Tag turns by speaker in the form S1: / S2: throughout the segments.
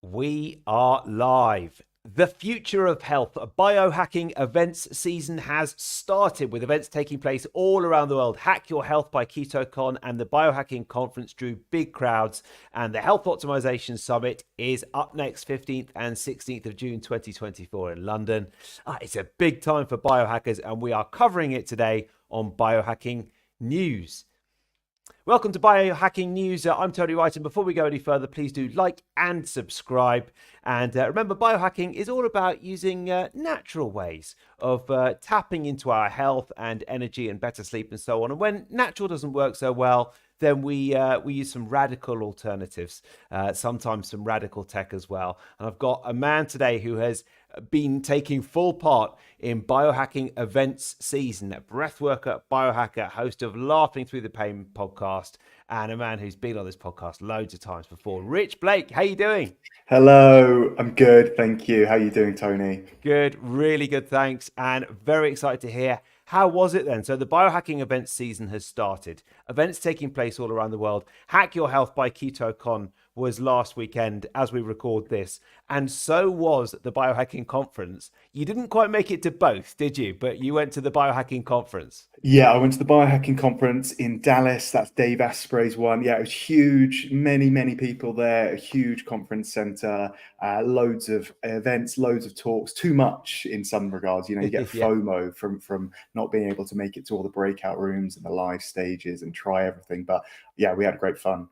S1: We are live. The future of health. A biohacking events season has started with events taking place all around the world. Hack Your Health by KetoCon and the Biohacking Conference drew big crowds. And the Health Optimisation Summit is up next 15th and 16th of June 2024 in London. It's a big time for biohackers, and we are covering it today on Biohacking News. Welcome to Biohacking News. I'm Tony Wright, and before we go any further, please do like and subscribe. And remember, biohacking is all about using natural ways of tapping into our health and energy and better sleep and so on. And when natural doesn't work so well, then we use some radical alternatives, sometimes some radical tech as well. And I've got a man today who has been taking full part in biohacking events season, a breathworker, biohacker, host of Laughing Through the Pain podcast, and a man who's been on this podcast loads of times before. Rich Blake, how you doing?
S2: Hello, I'm good, thank you. How are you doing, Tony?
S1: Good, really good, thanks, and very excited to hear. How was it then? So the biohacking events season has started. Events taking place all around the world. Hack Your Health by KetoCon was last weekend as we record this. And so was the Biohacking Conference. You didn't quite make it to both, did you? But you went to the Biohacking Conference.
S2: Yeah, I went to the Biohacking Conference in Dallas. That's Dave Asprey's one. Yeah, it was huge. Many people there. A huge conference center. Loads of events, loads of talks. Too much in some regards. You know, you get
S1: Yeah.
S2: FOMO from not being able to make it to all the breakout rooms and the live stages and try everything. But yeah, we had great fun.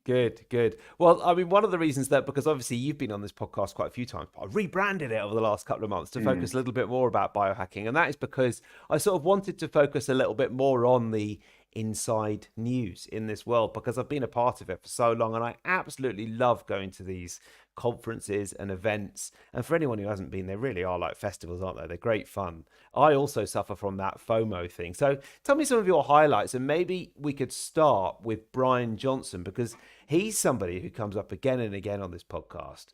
S1: Good. Well, I mean, one of the reasons that, because obviously you've been on this podcast quite a few times, but I rebranded it over the last couple of months to focus a little bit more about biohacking. And that is because I sort of wanted to focus a little bit more on the inside news in this world, because I've been a part of it for so long. And I absolutely love going to these conferences and events. And for anyone who hasn't been, they really are like festivals, aren't they? They're great fun. I also suffer from that FOMO thing. So tell me some of your highlights, and maybe we could start with Brian Johnson, because he's somebody who comes up again and again on this podcast.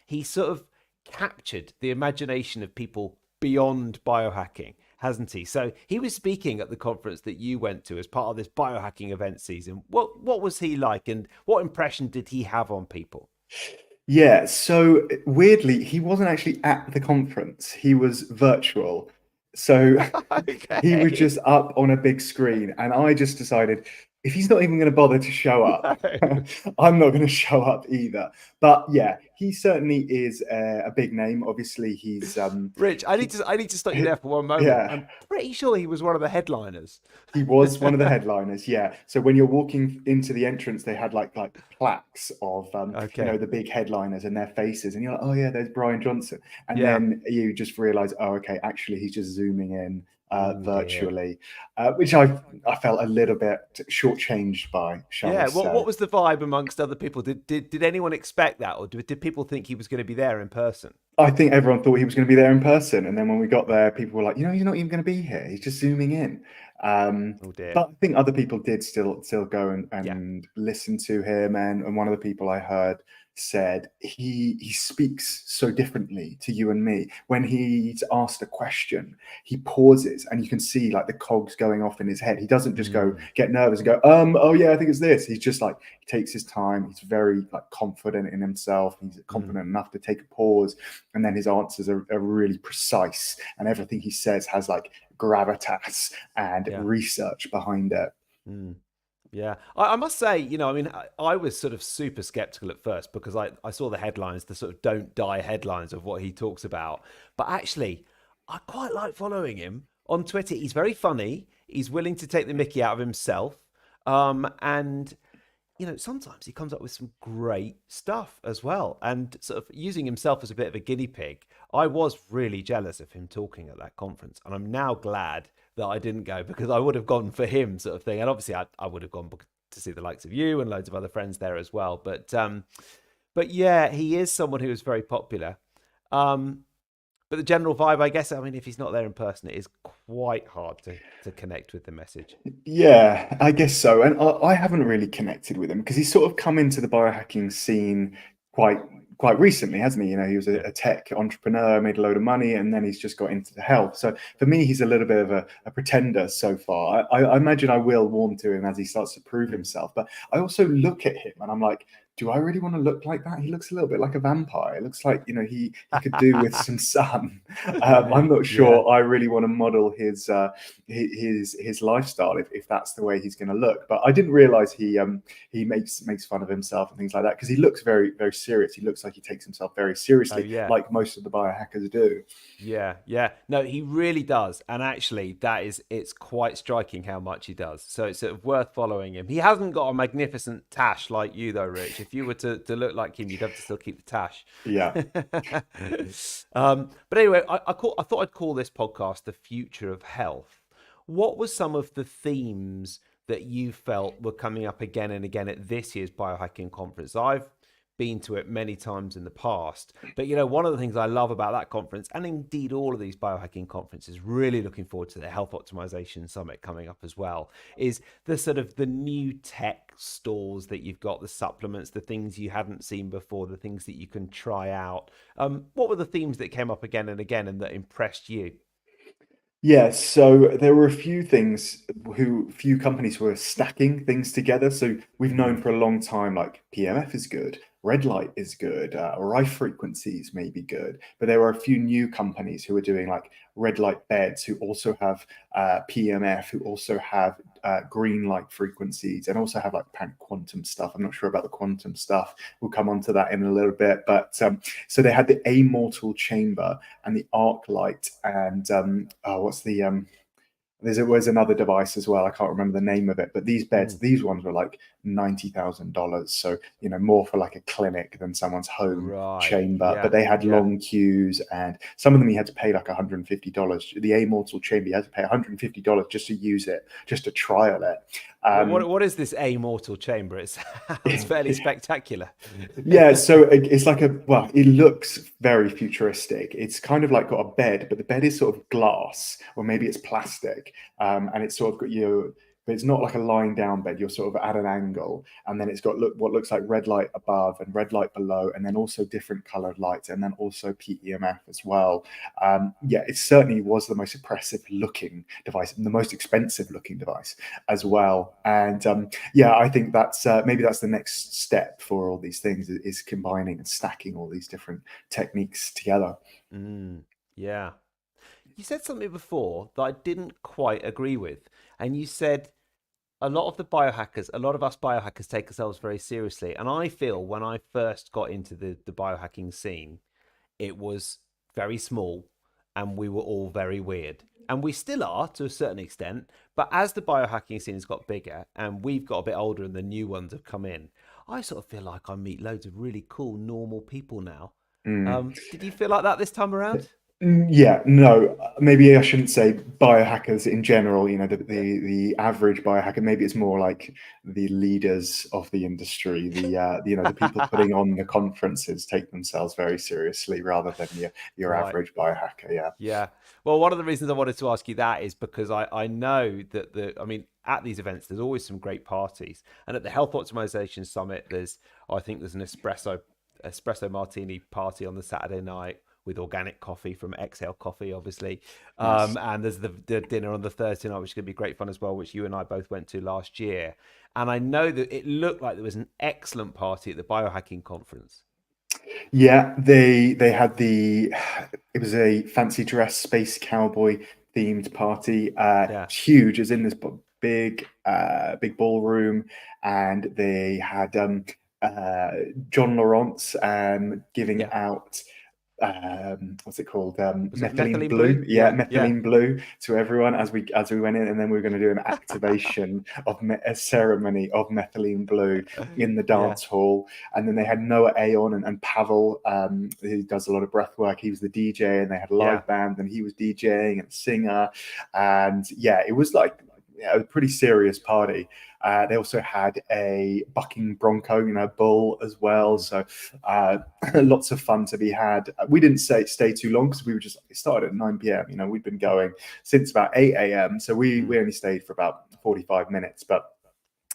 S1: He sort of captured the imagination of people beyond biohacking, hasn't he? So he was speaking at the conference that you went to as part of this biohacking event season. What was he like, and what impression did he have on people?
S2: Yeah, so weirdly, he wasn't actually at the conference. He was virtual. So he was
S1: Okay.
S2: just up on a big screen. And I just decided if he's not even going to bother to show up,
S1: No.
S2: I'm not going to show up either. But yeah, he certainly is a big name. Obviously,
S1: Rich,
S2: he,
S1: I need to stop you there for one moment.
S2: yeah.
S1: I'm pretty sure he was one of the headliners.
S2: He was one of the headliners, yeah. So when you're walking into the entrance, they had like plaques of
S1: Okay.
S2: the big headliners and their faces, and you're like, oh yeah, there's Brian Johnson, and
S1: Yeah.
S2: then you just realize, oh okay, actually he's just zooming in
S1: Oh dear.
S2: virtually, which I felt a little bit shortchanged by, shall we
S1: Yeah. What
S2: say?
S1: was the vibe amongst other people? Did anyone expect that, or did people think he was going to be there in person?
S2: I think everyone thought he was going to be there in person, and then when we got there, people were like, he's not even going to be here. He's just zooming in.
S1: Oh dear.
S2: But I think other people did still go
S1: Yeah.
S2: and listen to him. And one of the people I heard said he speaks so differently to you and me. When he's asked a question, he pauses, and you can see like the cogs going off in his head. He doesn't just go
S1: Mm,
S2: get nervous and go, oh yeah, I think it's this. He's just like, he takes his time. He's very like confident in himself. He's
S1: mm.
S2: confident enough to take a pause, and then his answers are really precise, and everything he says has like gravitas and
S1: Yeah.
S2: research behind it.
S1: Mm. Yeah, I must say, I mean, I was sort of super skeptical at first, because I saw the headlines, the sort of don't die headlines of what he talks about. But actually, I quite like following him on Twitter. He's very funny. He's willing to take the mickey out of himself. And sometimes he comes up with some great stuff as well. And sort of using himself as a bit of a guinea pig, I was really jealous of him talking at that conference. And I'm now glad that I didn't go, because I would have gone for him, sort of thing. And obviously I would have gone to see the likes of you and loads of other friends there as well. But yeah, he is someone who is very popular. Um, but the general vibe, I guess, I mean, if he's not there in person, it is quite hard to connect with the message.
S2: Yeah, I guess so. And I haven't really connected with him because he's sort of come into the biohacking scene quite quite recently, hasn't he? You know, he was
S1: Yeah.
S2: a tech entrepreneur, made a load of money, and then he's just got into the health. So for me, he's a little bit of a pretender so far. I imagine I will warm to him as he starts to prove
S1: Mm.
S2: himself. But I also look at him and I'm like, do I really want to look like that? He looks a little bit like a vampire. It looks like, he could do with some sun. I'm not
S1: Yeah.
S2: sure I really want to model his lifestyle if that's the way he's going to look. But I didn't realize he makes fun of himself and things like that, because he looks very, very serious. He looks like he takes himself very
S1: Oh,
S2: seriously,
S1: yeah.
S2: like most of the biohackers do.
S1: Yeah, yeah. No, he really does. And actually, it's quite striking how much he does. So it's sort of worth following him. He hasn't got a magnificent tash like you, though, Rich. If you were to look like him, you'd have to still keep the tash.
S2: Yeah.
S1: But anyway, I thought I'd call this podcast The Future of Health. What were some of the themes that you felt were coming up again and again at this year's Biohacking Conference? I've been to it many times in the past, but one of the things I love about that conference, and indeed all of these biohacking conferences, really looking forward to the Health Optimization Summit coming up as well, is the sort of the new tech stalls that you've got, the supplements, the things you hadn't seen before, the things that you can try out. What were the themes that came up again and again and that impressed you?
S2: Yeah, so there were a few companies who were stacking things together. So we've known for a long time, like PMF is good, red light is good, rife frequencies may be good. But there were a few new companies who are doing like red light beds, who also have PMF, who also have green light frequencies, and also have like quantum stuff. I'm not sure about the quantum stuff. We'll come on to that in a little bit. But so they had the amortal chamber and the arc light, and what's the there's another device as well. I can't remember the name of it, but these beds, these ones were like $90,000. So, more for like a clinic than someone's home
S1: Right.
S2: chamber. But
S1: Yeah.
S2: they had
S1: Yeah.
S2: long queues, and some of them you had to pay like $150. The amortal chamber, you had to pay $150 just to use it, just to trial it.
S1: What is this amortal chamber? It sounds fairly spectacular.
S2: Yeah, so it's like it looks very futuristic. It's kind of like got a bed, but the bed is sort of glass, or maybe it's plastic, and it's sort of got but it's not like a lying down bed. You're sort of at an angle, and then it's got what looks like red light above and red light below, and then also different colored lights, and then also PEMF as well. Yeah, it certainly was the most impressive looking device and the most expensive looking device as well. And yeah, I think that's maybe that's the next step for all these things, is combining and stacking all these different techniques together.
S1: Yeah. You said something before that I didn't quite agree with. And you said a lot of a lot of us biohackers take ourselves very seriously. And I feel when I first got into the biohacking scene, it was very small and we were all very weird. And we still are to a certain extent. But as the biohacking scene has got bigger and we've got a bit older and the new ones have come in, I sort of feel like I meet loads of really cool, normal people now.
S2: Mm.
S1: Did you feel like that this time around?
S2: Yeah, no, maybe I shouldn't say biohackers in general. The average biohacker. Maybe it's more like the leaders of the industry. The people putting on the conferences take themselves very seriously, rather than your
S1: Right.
S2: average biohacker. Yeah.
S1: Yeah. Well, one of the reasons I wanted to ask you that is because I know that I mean, at these events, there's always some great parties. And at the Health Optimization Summit, I think there's an espresso martini party on the Saturday night with organic coffee from Exhale Coffee, obviously.
S2: Nice.
S1: And there's the dinner on the Thursday night, which is going to be great fun as well, which you and I both went to last year. And I know that it looked like there was an excellent party at the Biohacking Conference.
S2: Yeah, they had it was a fancy dress space cowboy themed party.
S1: Yeah.
S2: It's huge. It's in this big ballroom, and they had John Lawrence giving
S1: Yeah.
S2: out what's it called,
S1: Was it
S2: methylene
S1: methylene blue?
S2: blue. Yeah,
S1: Yeah. Yeah.
S2: methylene blue to everyone as we went in, and then we were going to do an activation of a ceremony of methylene blue in the
S1: Yeah.
S2: dance hall. And then they had Noah Aon and Pavel, who does a lot of breath work. He was the DJ, and they had a
S1: Yeah.
S2: live band, and he was DJing and singer. And yeah, it was like a pretty serious party. They also had a bucking bronco, bull as well. So lots of fun to be had. We didn't stay too long, because it started at 9 p.m. We'd been going since about 8 a.m. So we only stayed for about 45 minutes. But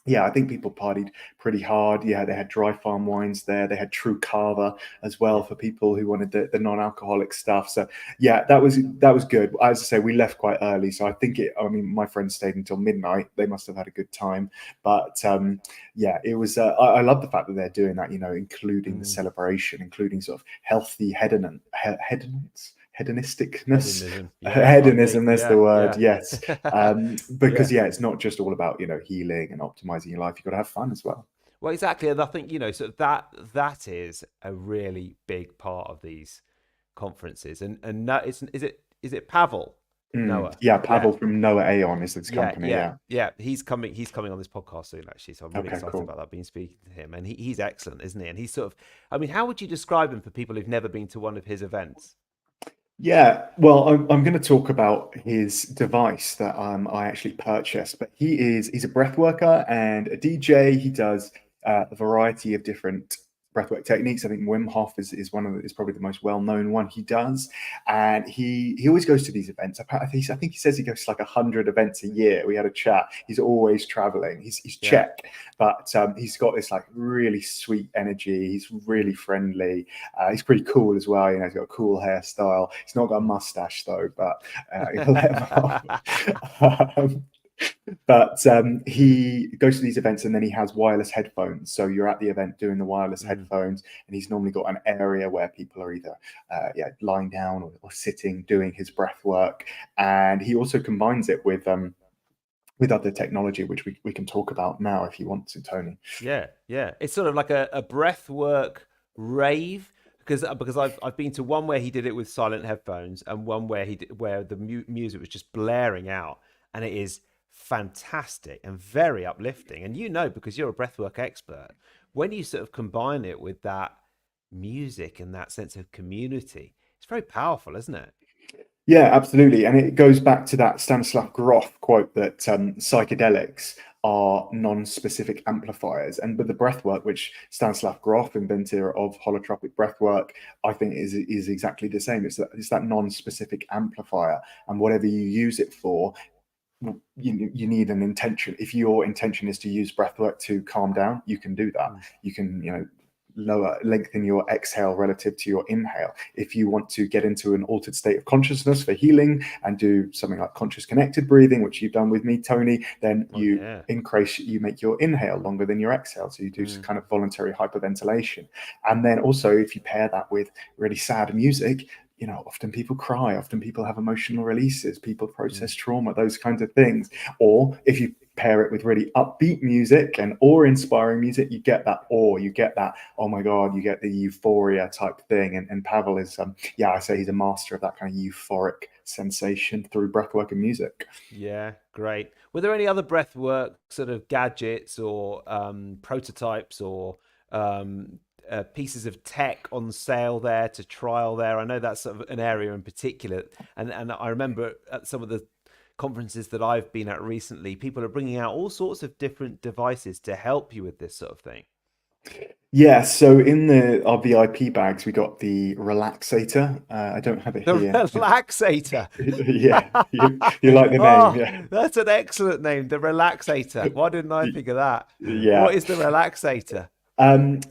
S2: yeah, I think people partied pretty hard. Yeah, they had dry farm wines there. They had true cava as
S1: Yeah.
S2: well for people who wanted the non-alcoholic stuff. So yeah, that was good. As I say, we left quite early, so I think it. I mean, my friends stayed until midnight. They must have had a good time. But yeah, it was. I love the fact that they're doing that. You know, including the
S1: Mm.
S2: celebration, including sort of healthy hedonisticness.
S1: Hedonism. Yeah, quite big.
S2: Hedonism, that's the
S1: Yeah,
S2: word.
S1: yeah.
S2: Yes, because
S1: Yeah.
S2: yeah, it's not just all about healing and optimizing your life. You've got to have fun as well.
S1: Well, exactly. And I think, so that is a really big part of these conferences. And no, is it Pavel Noah?
S2: Yeah,
S1: Yeah.
S2: Pavel from Noah Aeon is this
S1: Yeah,
S2: company.
S1: yeah,
S2: Yeah.
S1: yeah. He's coming on this podcast soon, actually. So I'm really
S2: Okay,
S1: excited
S2: cool.
S1: about that, being speaking to him. And he's excellent, isn't he? And he's sort of, I mean, how would you describe him for people who've never been to one of his events?
S2: Yeah, well, I'm going to talk about his device that I actually purchased. But he's a breath worker and a DJ. He does a variety of different breathwork techniques. I think Wim Hof is is probably the most well known one he does, and he always goes to these events. I think he says he goes to like 100 events a year. We had a chat. He's always traveling. He's
S1: Yeah.
S2: Czech, but he's got this like really sweet energy. He's
S1: Mm,
S2: really friendly. He's pretty cool as well. You know, he's got a cool hairstyle. He's not got a mustache though, but you'll let him off.
S1: mm.
S2: um, but he goes to these events and then he has wireless headphones. So you're at the event doing the wireless
S1: Mm.
S2: headphones, and he's normally got an area where people are either lying down or sitting doing his breath work. And he also combines it with other technology, which we can talk about now if you want to, Tony.
S1: Yeah, yeah. It's sort of like a breath work rave because I've been to one where he did it with silent headphones and one where where the music was just blaring out, and it is fantastic and very uplifting. And because you're a breathwork expert, when you sort of combine it with that music and that sense of community, it's very powerful, isn't it?
S2: Yeah, absolutely. And it goes back to that Stanislav Grof quote that psychedelics are non-specific amplifiers. And with the breathwork, which Stanislav Grof, inventor of holotropic breathwork, I think is exactly the same. It's that non-specific amplifier. And whatever you use it for, you need an intention. If your intention is to use breathwork to calm down, you can do that.
S1: Mm,
S2: You can, lengthen your exhale relative to your inhale. If you want to get into an altered state of consciousness for healing and do something like conscious connected breathing, which you've done with me, Tony, then
S1: oh
S2: you
S1: yeah.
S2: make your inhale longer than your exhale. So you do
S1: Mm,
S2: kind of voluntary hyperventilation. And then also, if you pair that with really sad music, often people cry, often people have emotional releases, people
S1: mm,
S2: process trauma, those kinds of things. Or if you pair it with really upbeat music and awe-inspiring music, you get that awe, you get that, oh my God, you get the euphoria type thing. And Pavel is, I say he's a master of that kind of euphoric sensation through breathwork and music.
S1: yeah, great. Were there any other breathwork sort of gadgets or prototypes or pieces of tech on sale there to trial there? I know that's sort of an area in particular, and I remember at some of the conferences that I've been at recently, people are bringing out all sorts of different devices to help you with this sort of thing.
S2: Yeah, so in our VIP bags, we got the relaxator. I don't have it
S1: The
S2: here.
S1: relaxator.
S2: Yeah, you like the name,
S1: Oh,
S2: yeah.
S1: that's an excellent name. The relaxator. Why didn't I think of that? What
S2: Yeah.
S1: is the relaxator?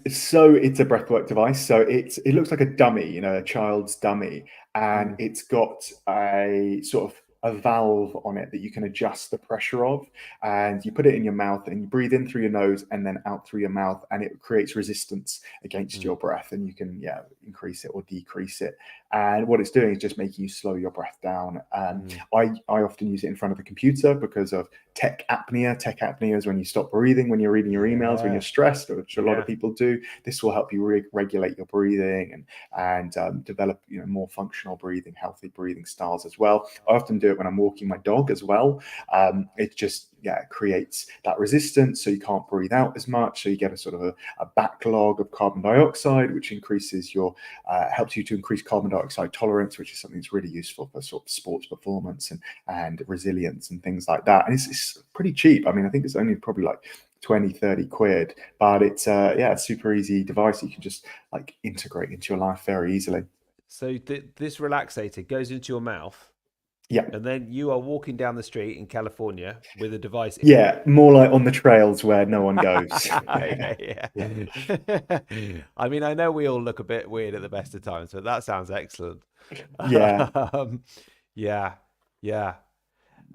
S2: So it's a breathwork device. So it looks like a dummy, a child's dummy, and
S1: Mm,
S2: it's got a sort of a valve on it that you can adjust the pressure of, and you put it in your mouth and you breathe in through your nose and then out through your mouth, and it creates resistance against
S1: mm,
S2: your breath, and you can increase it or decrease it. And what it's doing is just making you slow your breath down.
S1: mm.
S2: I often use it in front of the computer because of tech apnea. Tech apnea is when you stop breathing when you're reading your emails, when you're
S1: Yeah,
S2: stressed, which a lot of
S1: yeah.
S2: people do. This will help you regulate your breathing and develop more functional breathing, healthy breathing styles as well. I often do it when I'm walking my dog as well. It just creates that resistance, so you can't breathe out as much. So you get a sort of a backlog of carbon dioxide, which increases helps you to increase carbon dioxide tolerance, which is something that's really useful for sort of sports performance and resilience and things like that. And it's pretty cheap. I mean, I think it's only probably like 20-30 quid, but it's a super easy device that you can just like integrate into your life very easily.
S1: So this relaxator goes into your mouth.
S2: Yeah.
S1: And then you are walking down the street in California with a device in.
S2: Yeah, more like on the trails where no one goes.
S1: Yeah, yeah. I mean, I know we all look a bit weird at the best of times, but that sounds excellent.
S2: Yeah.
S1: Um, yeah, yeah.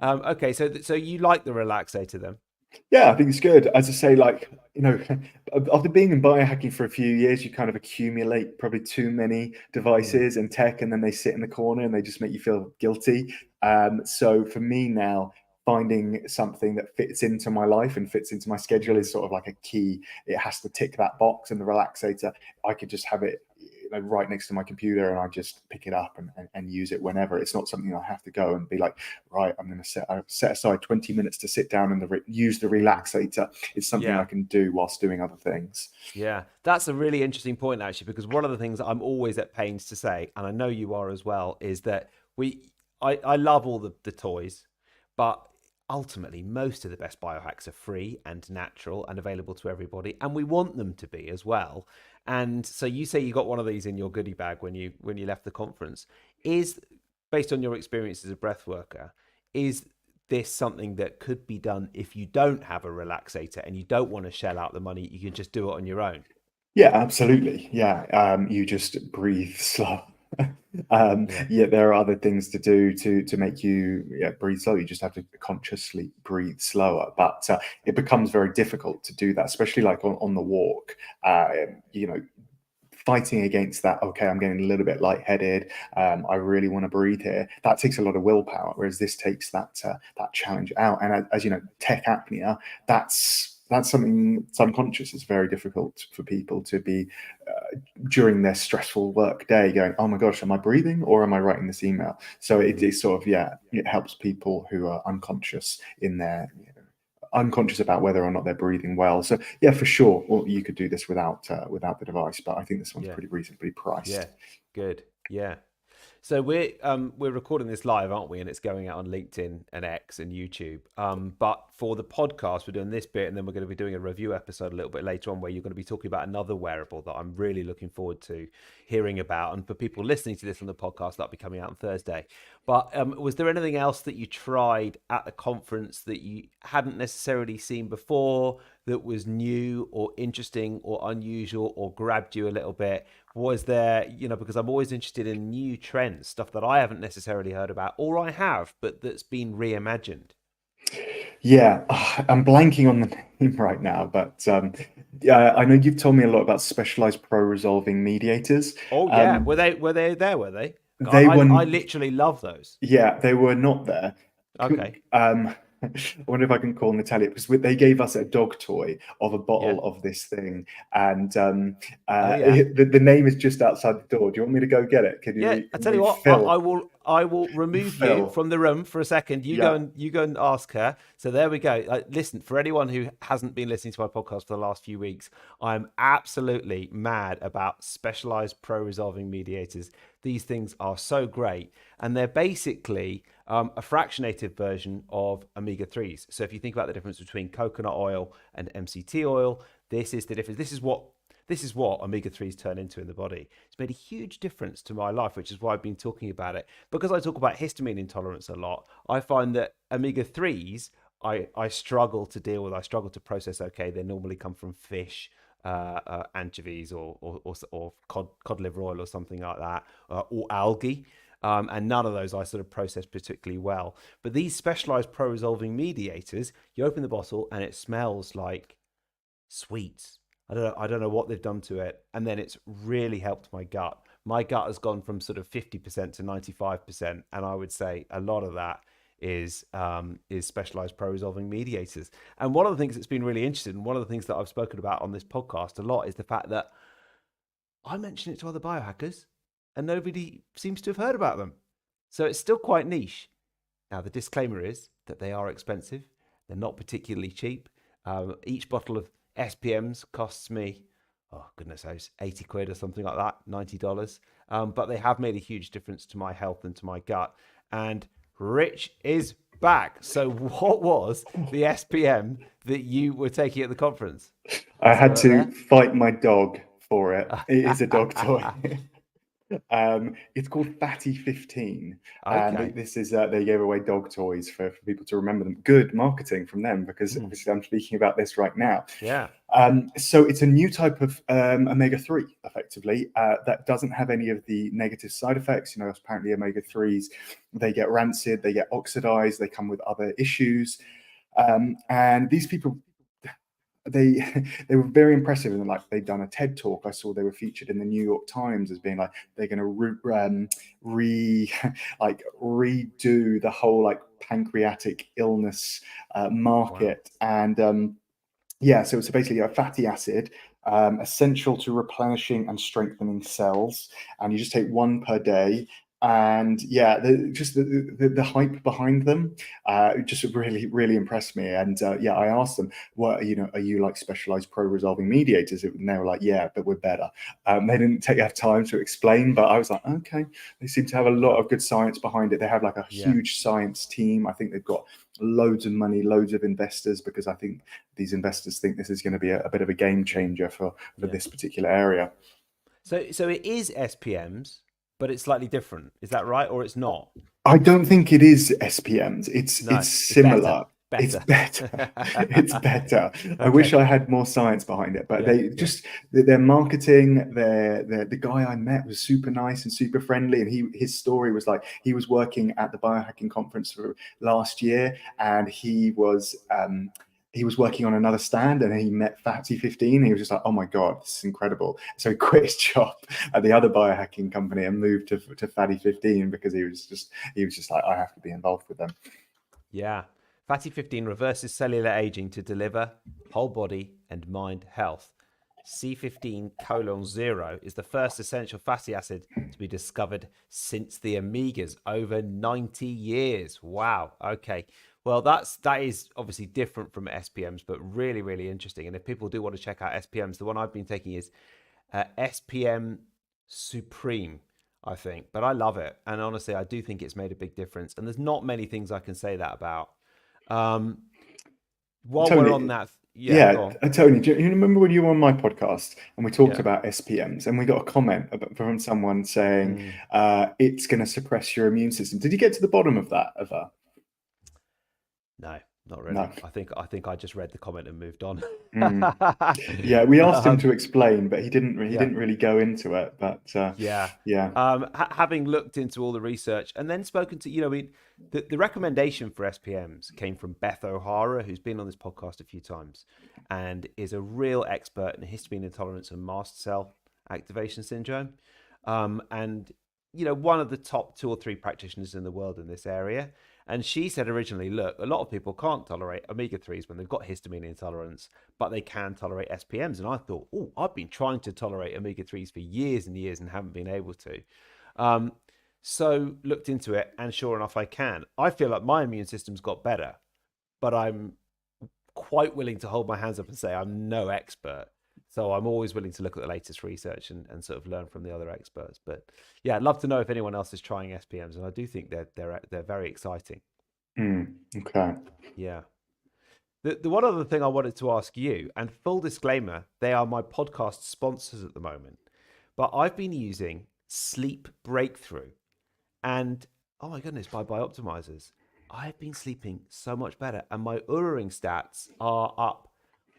S1: Okay, so you like the relaxator then?
S2: Yeah, I think it's good. As I say, like, after being in biohacking for a few years, you kind of accumulate probably too many
S1: Mm,
S2: devices and tech, and then they sit in the corner and they just make you feel guilty. So for me now, finding something that fits into my life and fits into my schedule is sort of like a key. It has to tick that box, and the relaxator, I could just have it, right next to my computer, and I just pick it up and use it whenever. It's not something I have to go and be like, right, I'm going to set aside 20 minutes to sit down and use the
S1: mm.
S2: relaxator. It's something I
S1: Yeah.
S2: can do whilst doing other things.
S1: Yeah, that's a really interesting point actually, because one of the things I'm always at pains to say, and I know you are as well, is that I love all the toys, but ultimately most of the best biohacks are free and natural and available to everybody, and we want them to be as well. And so you say you got one of these in your goodie bag when you left the conference. Is based on your experience as a breath worker, is this something that could be done if you don't have a relaxator and you don't want to shell out the money? You can just do it on your own.
S2: Yeah, absolutely. Yeah, you just breathe slow.
S1: Yeah.
S2: Yeah, there are other things to do to make you, yeah, breathe slow. You just have to consciously breathe slower, but it becomes very difficult to do that, especially like on the walk. You know, fighting against that. Okay, I'm getting a little bit lightheaded. I really want to breathe here. That takes a lot of willpower, whereas this takes that challenge out. And as you know, tech apnea, that's something it's unconscious. It's very difficult for people to be during their stressful work day going, oh my gosh, am I breathing or am I writing this email? So it's sort of, yeah, it helps people who are unconscious in their, unconscious about whether or not they're breathing well. So yeah, for sure, well, you could do this without the device, but I think this one's
S1: Yeah.
S2: pretty reasonably
S1: Yeah.
S2: priced.
S1: Good. Yeah. So we're recording this live, aren't we? And it's going out on LinkedIn and X and YouTube. But for the podcast, we're doing this bit, and then we're going to be doing a review episode a little bit later on, where you're going to be talking about another wearable that I'm really looking forward to hearing about. And for people listening to this on the podcast, that'll be coming out on Thursday. But was there anything else that you tried at the conference that you hadn't necessarily seen before, that was new or interesting or unusual or grabbed you a little bit? Was there, because I'm always interested in new trends, stuff that I haven't necessarily heard about, or I have, but that's been reimagined?
S2: Yeah, I'm blanking on the name right now, but yeah, I know you've told me a lot about specialized pro-resolving mediators.
S1: Oh yeah,
S2: Um,
S1: were they there? Were they?
S2: they
S1: I
S2: were,
S1: literally love those.
S2: yeah, they were not there.
S1: Okay.
S2: I wonder if I can call Natalia, because they gave us a dog toy of a
S1: Yeah.
S2: bottle of this thing, and
S1: Oh yeah.
S2: the name is just outside the door. Do you want me to go get it?
S1: Yeah, I
S2: Can
S1: tell you
S2: we
S1: what,
S2: Phil?
S1: I will remove you
S2: Phil,
S1: from the room for a second.
S2: yeah.
S1: You go and ask her. So there we go. Listen, for anyone who hasn't been listening to my podcast for the last few weeks, I'm absolutely mad about specialized pro-resolving mediators. These things are so great, and they're basically a fractionated version of omega-3s. So if you think about the difference between coconut oil and MCT oil, this is the difference. This is what omega-3s turn into in the body. It's made a huge difference to my life, which is why I've been talking about it. Because I talk about histamine intolerance a lot, I find that omega-3s I struggle to deal with. I struggle to process. Okay, they normally come from fish, anchovies, or cod liver oil or something like that, or algae. And none of those I sort of process particularly well. But these specialized pro-resolving mediators, you open the bottle and it smells like sweets. I don't know what they've done to it, and then it's really helped my gut. My gut has gone from sort of 50% to 95%, and I would say a lot of that is specialized pro-resolving mediators. And one of the things that's been really interesting, and one of the things that I've spoken about on this podcast a lot, is the fact that I mention it to other biohackers, and nobody seems to have heard about them. So it's still quite niche. Now, the disclaimer is that they are expensive. They're not particularly cheap. Each bottle of SPMs costs me, oh goodness knows, 80 quid or something like that, $90. But they have made a huge difference to my health and to my gut. And Rich is back. So what was the SPM that you were taking at the conference?
S2: I
S1: Still
S2: had
S1: out
S2: to
S1: there?
S2: fight my dog for it. It is a dog toy. It's called Fatty 15. And
S1: Okay.
S2: this is, they gave away dog toys for people to remember them. Good marketing from them, because obviously I'm speaking about this right now.
S1: Yeah.
S2: So it's a new type of omega-3, effectively, that doesn't have any of the negative side effects. Apparently omega-3s, they get rancid, they get oxidized, they come with other issues. And these people, they they were very impressive, and like they'd done a TED talk. I saw they were featured in the New York Times as being like they're going to like redo the whole like pancreatic illness market. And yeah, so it's basically a fatty acid, essential to replenishing and strengthening cells, and you just take one per day. And yeah, the hype behind them just really really impressed me. And yeah, I asked them, "What are you like specialized pro-resolving mediators?" And they were like, "Yeah, but we're better." They didn't have time to explain, but I was like, "Okay." They seem to have a lot of good science behind it. They have like a huge science team. I think they've got loads of money, loads of investors, because I think these investors think this is going to be a bit of a game changer for this particular area.
S1: So it is SPMs, but it's slightly different. Is that right, or it's not?
S2: I don't think it is SPMs. It's
S1: No, it's better.
S2: similar. It's
S1: Better.
S2: better. It's better. I wish
S1: Okay.
S2: I had more science behind it, but
S1: Yeah.
S2: they just their marketing. The guy I met was super nice and super friendly, and his story was like he was working at the Biohacking Conference for last year, and he was working on another stand, and he met Fatty 15. And he was just like, "Oh my god, this is incredible!" So he quit his job at the other biohacking company and moved to Fatty 15, because he was just like, "I have to be involved with them."
S1: Yeah. Fatty 15 reverses cellular aging to deliver whole body and mind health. C15:0 is the first essential fatty acid to be discovered since the omegas, over 90 years. Wow. Okay. Well, that is obviously different from SPMs, but really, really interesting. And if people do want to check out SPMs, the one I've been taking is SPM Supreme, I think. But I love it. And honestly, I do think it's made a big difference. And there's not many things I can say that about. While we're on
S2: Tony,
S1: that, yeah, go
S2: yeah,
S1: on.
S2: Tony, do you remember when you were on my podcast and we talked
S1: Yeah.
S2: about SPMs, and we got a comment from someone saying it's going to suppress your immune system? Did you get to the bottom of that?
S1: No, not
S2: No.
S1: really. I think I just read the comment and moved on.
S2: Yeah, we asked him
S1: um,
S2: to explain, but he didn't. He
S1: yeah,
S2: didn't really go into it. But
S1: yeah.
S2: yeah.
S1: Having looked into all the research and then spoken to, the recommendation for SPMs came from Beth O'Hara, who's been on this podcast a few times and is a real expert in histamine intolerance and mast cell activation syndrome. And one of the top 2 or 3 practitioners in the world in this area. And she said originally, look, a lot of people can't tolerate omega-3s when they've got histamine intolerance, but they can tolerate SPMs. And I thought, oh, I've been trying to tolerate omega-3s for years and years and haven't been able to. So looked into it, and sure enough, I can. I feel like my immune system's got better, but I'm quite willing to hold my hands up and say I'm no expert. So I'm always willing to look at the latest research and sort of learn from the other experts. But yeah, I'd love to know if anyone else is trying SPMs, and I do think they're very exciting.
S2: Okay.
S1: Yeah. The one other thing I wanted to ask you, and full disclaimer, they are my podcast sponsors at the moment, but I've been using Sleep Breakthrough, and oh my goodness, by Optimizers, I have been sleeping so much better, and my Uriring stats are up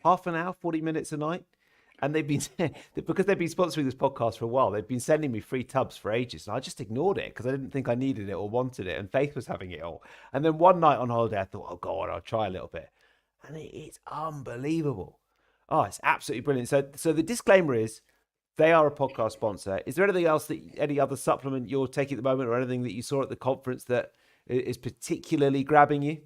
S1: half an hour, 40 minutes a night. And they've been, because they've been sponsoring this podcast for a while, they've been sending me free tubs for ages. And I just ignored it because I didn't think I needed it or wanted it. And Faith was having it all. And then one night on holiday, I thought, oh God, I'll try a little bit. And it's unbelievable. Oh, it's absolutely brilliant. So the disclaimer is they are a podcast sponsor. Is there anything else any other supplement you're taking at the moment, or anything that you saw at the conference that is particularly grabbing you?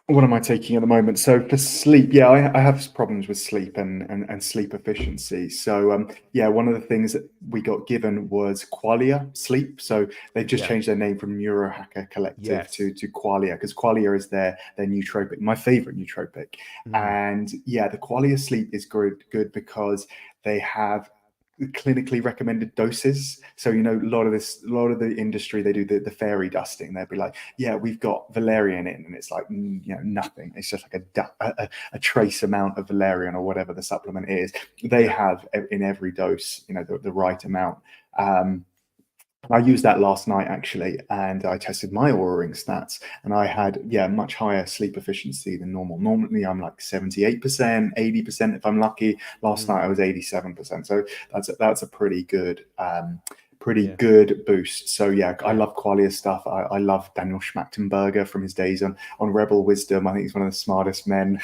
S2: What am I taking at the moment? So for sleep, yeah, I have problems with sleep and sleep efficiency. So yeah, one of the things that we got given was Qualia Sleep. So they've just changed their name from Neurohacker Collective to Qualia, because Qualia is their nootropic, my favorite nootropic. And yeah, the Qualia Sleep is good because they have clinically recommended doses. So, you know, a lot of the industry, they do the fairy dusting. They'll be like, yeah, we've got valerian in, and it's like, you know, nothing. It's just like a trace amount of valerian or whatever the supplement is. They have in every dose, you know, the right amount. I used that last night actually, and I tested my Oura Ring stats, and I had much higher sleep efficiency than normal. Normally I'm like 78%, 80% if I'm lucky. Last night I was 87%. So that's a pretty good good boost. So I love Qualia stuff. I love Daniel Schmachtenberger from his days on Rebel Wisdom. I think he's one of the smartest men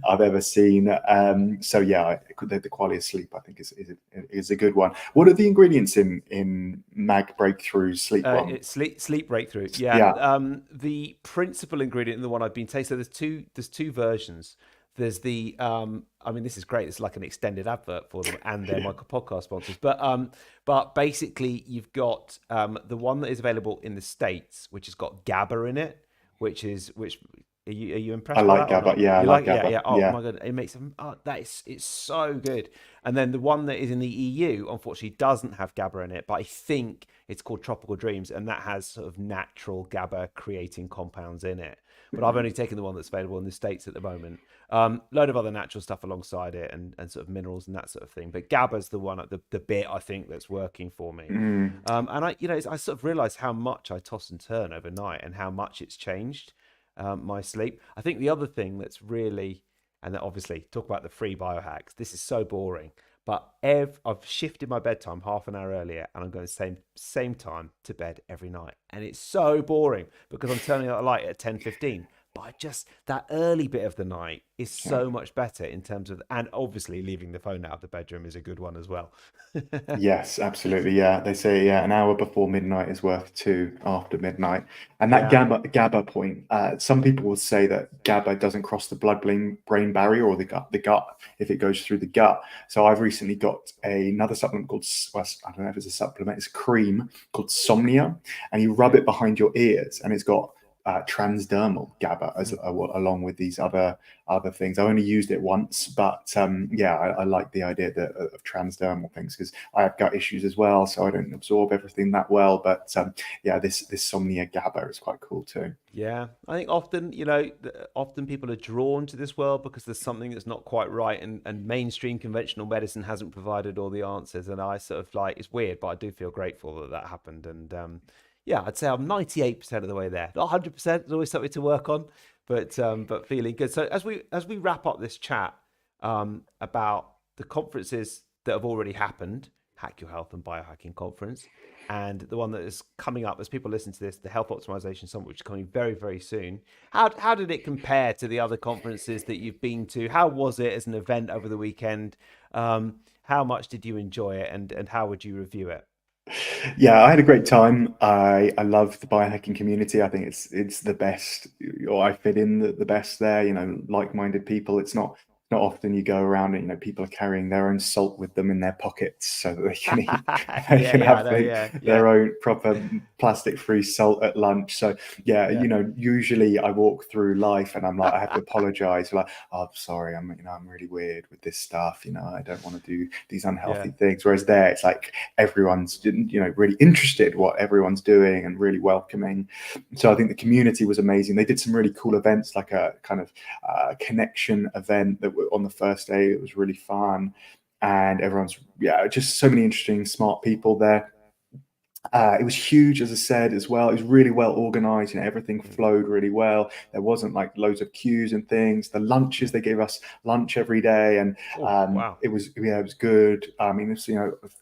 S2: I've ever seen. The Qualia Sleep I think is a good one. What are the ingredients in Mag Breakthrough's Sleep one?
S1: It's sleep breakthrough. The principal ingredient in the one I've been tasting. So there's two versions. There's the I mean, this is great. It's like an extended advert for them and their podcast sponsors. But basically, you've got the one that is available in the States, which has got GABA in it, which are you impressed?
S2: I like GABA. Yeah, I like GABA.
S1: Yeah. Oh my god, it makes them. It's so good. And then the one that is in the EU, unfortunately, doesn't have GABA in it, but I think it's called Tropical Dreams, and that has sort of natural GABA creating compounds in it. But I've only taken the one that's available in the States at the moment. Load of other natural stuff alongside it, and sort of minerals and that sort of thing. But GABA's the one, the bit I think that's working for me. And I sort of realised how much I toss and turn overnight, and how much it's changed my sleep. I think the other thing that's really, and obviously talk about the free biohacks. This is so boring, but I've shifted my bedtime half an hour earlier, and I'm going same time to bed every night, and it's so boring because I'm turning out the light at 10:15. But that early bit of the night is so much better in terms of, and obviously leaving the phone out of the bedroom is a good one as well.
S2: Yes, absolutely. Yeah, they say an hour before midnight is worth two after midnight. And that GABA point, some people will say that GABA doesn't cross the blood-brain barrier or the gut if it goes through the gut. So I've recently got another supplement called, well, I don't know if it's a supplement, it's a cream called Somnia, and you rub it behind your ears, and it's got transdermal GABA along with these other things. I only used it once, but I like the idea of transdermal things because I have gut issues as well, so I don't absorb everything that well. But this Somnia GABA is quite cool too.
S1: Yeah, I think often people are drawn to this world because there's something that's not quite right, and mainstream conventional medicine hasn't provided all the answers. And I sort of like, it's weird, but I do feel grateful that happened. And I'd say I'm 98% of the way there. Not 100%. There's always something to work on, but feeling good. So as we wrap up this chat about the conferences that have already happened, Hack Your Health and Biohacking Conference, and the one that is coming up as people listen to this, the Health Optimisation Summit, which is coming very, very soon. How did it compare to the other conferences that you've been to? How was it as an event over the weekend? How much did you enjoy it, and how would you review it?
S2: Yeah, I had a great time. I love the biohacking community. I think it's the best, or I fit in the best there. You know, like-minded people. It's not often you go around and people are carrying their own salt with them in their pockets so that they can eat, have their own proper plastic-free salt at lunch. So usually I walk through life and I'm like, I have to apologize. Like, oh, sorry, I'm really weird with this stuff. I don't want to do these unhealthy things. Whereas there, it's like everyone's really interested what everyone's doing and really welcoming. So I think the community was amazing. They did some really cool events, like a kind of connection event that on the first day. It was really fun, and everyone's just so many interesting, smart people there. It was huge, as I said, as well. It was really well organized, and everything flowed really well. There wasn't like loads of queues and things. The lunches, they gave us lunch every day, and it was good. I mean, it's,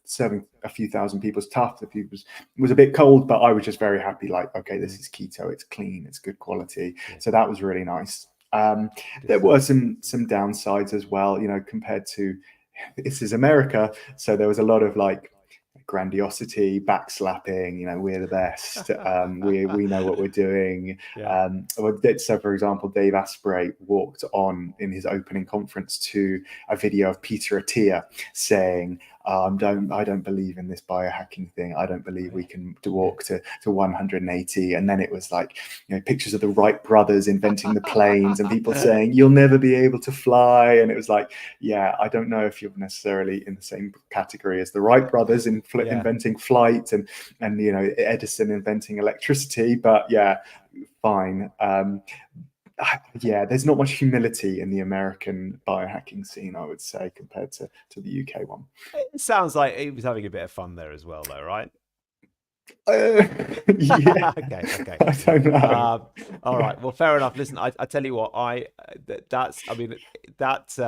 S2: serving a few thousand people is tough. It was a bit cold, but I was just very happy. Like, okay, this is keto. It's clean. It's good quality. So that was really nice. There were some downsides as well, compared to, this is America, so there was a lot of like grandiosity, backslapping, we're the best, we know what we're doing. So for example, Dave Asprey walked on in his opening conference to a video of Peter Attia saying, I don't believe in this biohacking thing. I don't believe we
S1: Really?
S2: can walk to 180. And then it was like, pictures of the Wright brothers inventing the planes and people saying you'll never be able to fly. And it was like, yeah, I don't know if you're necessarily in the same category as the Wright brothers
S1: Yeah.
S2: inventing flight and Edison inventing electricity, but yeah, fine. Yeah, there's not much humility in the American biohacking scene, I would say, compared to the UK one.
S1: It sounds like he was having a bit of fun there as well, though, right?
S2: Uh, yeah,
S1: Okay, okay.
S2: I don't know.
S1: All right. Well, fair enough. Listen, I tell you what, that's, I mean, that's,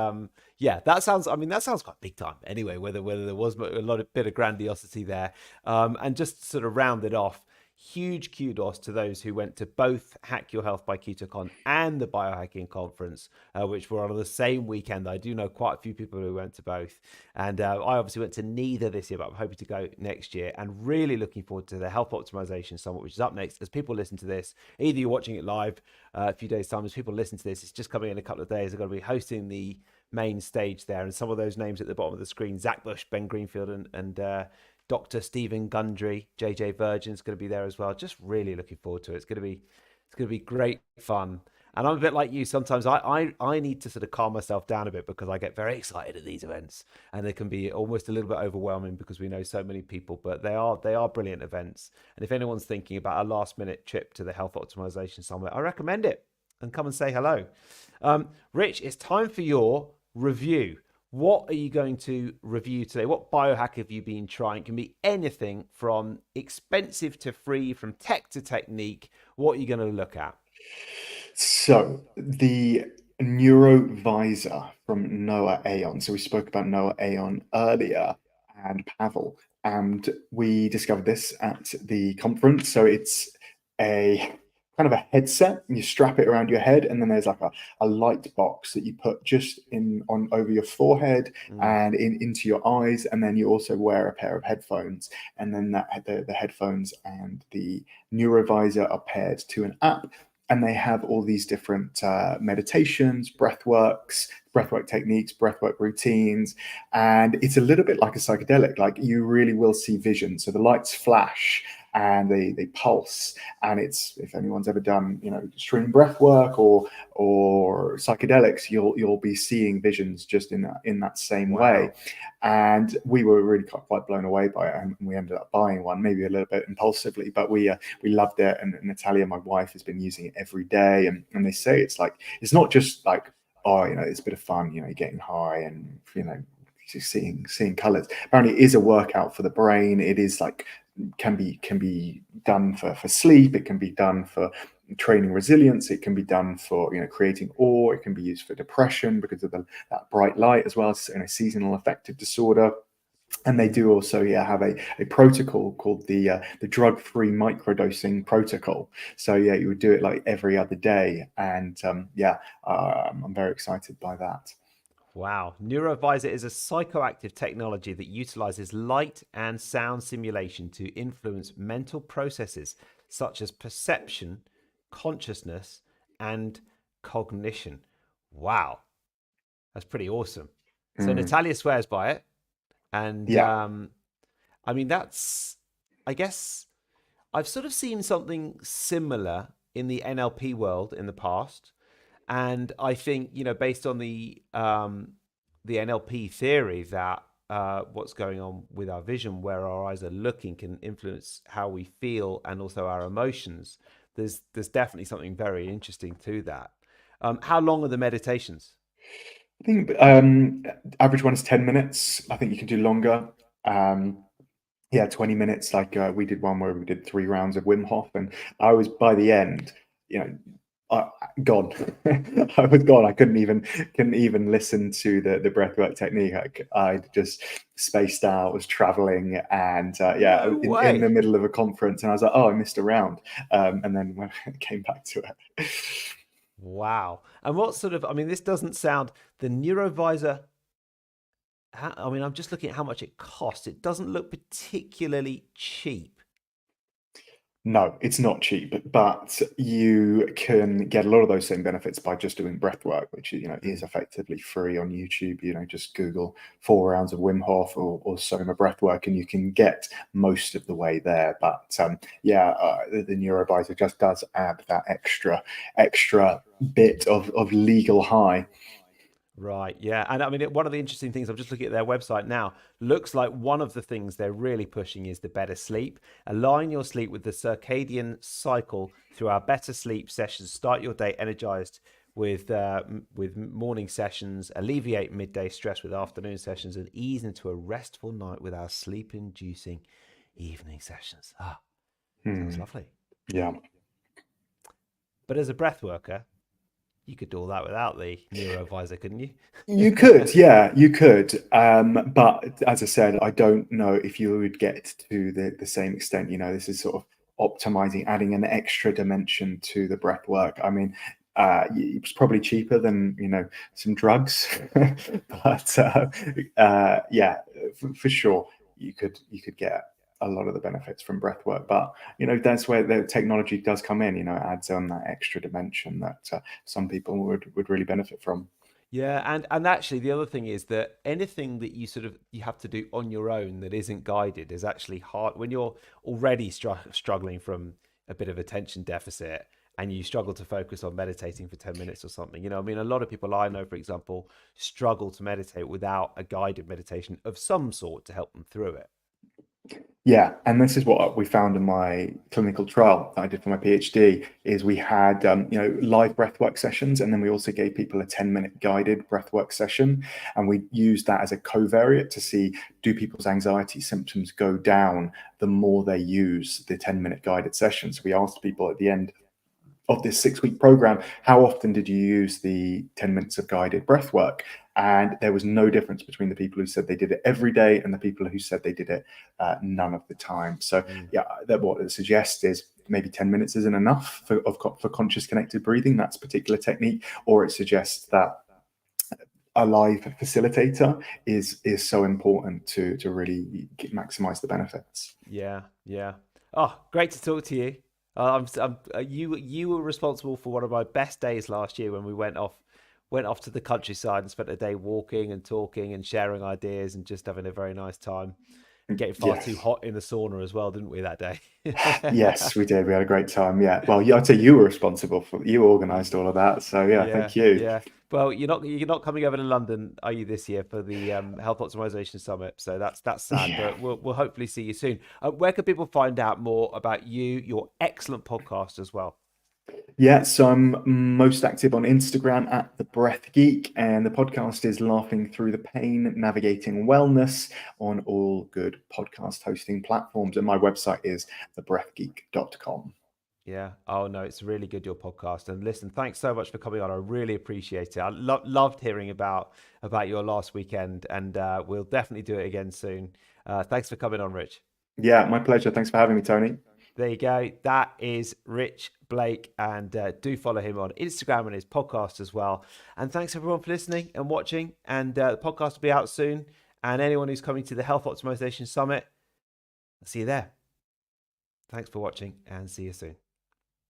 S1: yeah, that sounds, I mean, that sounds quite big time anyway, whether there was a bit of grandiosity there. And just to sort of round it off, huge kudos to those who went to both Hack Your Health by KetoCon and the Biohacking Conference, which were on the same weekend. I do know quite a few people who went to both. And I obviously went to neither this year, but I'm hoping to go next year, and really looking forward to the Health Optimisation Summit, which is up next. As people listen to this, either you're watching it live a few days' time, as people listen to this, it's just coming in a couple of days. They're going to be hosting the main stage there. And some of those names at the bottom of the screen, Zach Bush, Ben Greenfield, and Dr. Stephen Gundry, JJ Virgin's going to be there as well. Just really looking forward to it. It's going to be great fun. And I'm a bit like you. Sometimes I need to sort of calm myself down a bit because I get very excited at these events, and they can be almost a little bit overwhelming because we know so many people. But they are brilliant events. And if anyone's thinking about a last minute trip to the Health Optimization Summit, I recommend it. And come and say hello. Rich, it's time for your review. What are you going to review today? What biohack have you been trying? It can be anything from expensive to free, from tech to technique. What are you going to look at?
S2: So the Neurovisor from Noah Aon. So we spoke about Noah Aon earlier and Pavel, and we discovered this at the conference. So it's a kind of a headset, and you strap it around your head, and then there's like a light box that you put just in on over your forehead
S1: Mm,
S2: and into your eyes, and then you also wear a pair of headphones, and then the headphones and the Neurovisor are paired to an app, and they have all these different meditations, breathwork techniques, breathwork routines, and it's a little bit like a psychedelic. Like, you really will see vision. So the lights flash and they pulse, and it's, if anyone's ever done extreme breath work or psychedelics, you'll be seeing visions just in that same way.
S1: wow.
S2: And we were really quite blown away by it, and we ended up buying one, maybe a little bit impulsively, but we loved it. And Natalia, my wife, has been using it every day, and they say it's like, it's not just like, oh, it's a bit of fun, you're getting high and just seeing colors. Apparently it is a workout for the brain. It is like, can be done for sleep. It can be done for training resilience. It can be done for creating awe. It can be used for depression because of that bright light, as well as seasonal affective disorder. And they do also have a protocol called the drug-free microdosing protocol. So you would do it like every other day, and I'm very excited by that.
S1: Wow. Neurovisor is a psychoactive technology that utilizes light and sound simulation to influence mental processes such as perception, consciousness, and cognition. Wow. That's pretty awesome. So
S2: Mm,
S1: Natalia swears by it. And
S2: yeah.
S1: I mean, I guess I've sort of seen something similar in the NLP world in the past. And I think, based on the NLP theory that what's going on with our vision, where our eyes are looking, can influence how we feel and also our emotions. There's definitely something very interesting to that. How long are the meditations?
S2: I think average one is 10 minutes. I think you can do longer. Um, yeah, 20 minutes. Like, we did one where we did 3 rounds of Wim Hof, and I was, by the end, you know, I, gone. I was gone. I couldn't even listen to the breathwork technique. I just spaced out. Was traveling, and
S1: No
S2: in the
S1: way.
S2: middle of a conference, and I was like, oh, I missed a round, and then when I came back to it.
S1: Wow. And what sort of, I mean, this doesn't sound, the Neurovisor, I mean, I'm just looking at how much it costs. It doesn't look particularly cheap.
S2: No, it's not cheap, but you can get a lot of those same benefits by just doing breath work, which is effectively free on YouTube. Just Google 4 rounds of Wim Hof or Soma breath work, and you can get most of the way there. But the neurovisor just does add that extra bit of legal high.
S1: Right, yeah. And I mean, one of the interesting things, I'm just looking at their website now, looks like one of the things they're really pushing is the better sleep. Align your sleep with the circadian cycle through our better sleep sessions. Start your day energized with morning sessions, alleviate midday stress with afternoon sessions, and ease into a restful night with our sleep-inducing evening sessions. Sounds lovely.
S2: Yeah.
S1: But as a breath worker, you could do all that without the neurovisor, couldn't you?
S2: You could, yeah, you could. But as I said, I don't know if you would get to the same extent. This is sort of optimizing, adding an extra dimension to the breath work. I mean, it's probably cheaper than some drugs, but yeah, for sure, you could get a lot of the benefits from breath work. But that's where the technology does come in. It adds on that extra dimension that some people would really benefit from.
S1: Yeah, and actually the other thing is that anything that you have to do on your own that isn't guided is actually hard when you're already struggling from a bit of attention deficit and you struggle to focus on meditating for 10 minutes or something. I mean, a lot of people I know, for example, struggle to meditate without a guided meditation of some sort to help them through it.
S2: Yeah, and this is what we found in my clinical trial that I did for my PhD. Is we had live breathwork sessions, and then we also gave people a 10-minute guided breathwork session, and we used that as a covariate to see, do people's anxiety symptoms go down the more they use the 10-minute guided sessions. We asked people at the end of this 6-week program, how often did you use the 10 minutes of guided breath work? And there was no difference between the people who said they did it every day and the people who said they did it none of the time. So what it suggests is maybe 10 minutes isn't enough for conscious connected breathing, that's particular technique, or it suggests that a live facilitator is so important to really maximize the benefits.
S1: Yeah. Oh, great to talk to you. You were responsible for one of my best days last year when we went off to the countryside and spent a day walking and talking and sharing ideas and just having a very nice time. Getting far too hot in the sauna as well, didn't we, that day?
S2: Yes, we did. We had a great time. Yeah. Well, I'd say you were responsible you organised all of that. So thank you.
S1: Yeah. Well, you're not coming over to London, are you, this year for the Health Optimisation Summit? So that's sad, but we'll hopefully see you soon. Where can people find out more about you, your excellent podcast as well?
S2: Yeah, so I'm most active on Instagram at The Breath Geek, and the podcast is Laughing Through the Pain, Navigating Wellness on all good podcast hosting platforms. And my website is thebreathgeek.com.
S1: Yeah. Oh no, it's really good, your podcast. And listen, thanks so much for coming on. I really appreciate it. I loved hearing about your last weekend, and we'll definitely do it again soon. Thanks for coming on, Rich.
S2: Yeah, my pleasure. Thanks for having me, Tony.
S1: There you go. That is Rich Blake, and do follow him on Instagram and his podcast as well. And thanks everyone for listening and watching. And the podcast will be out soon. And anyone who's coming to the Health Optimization Summit, I'll see you there. Thanks for watching and see you soon.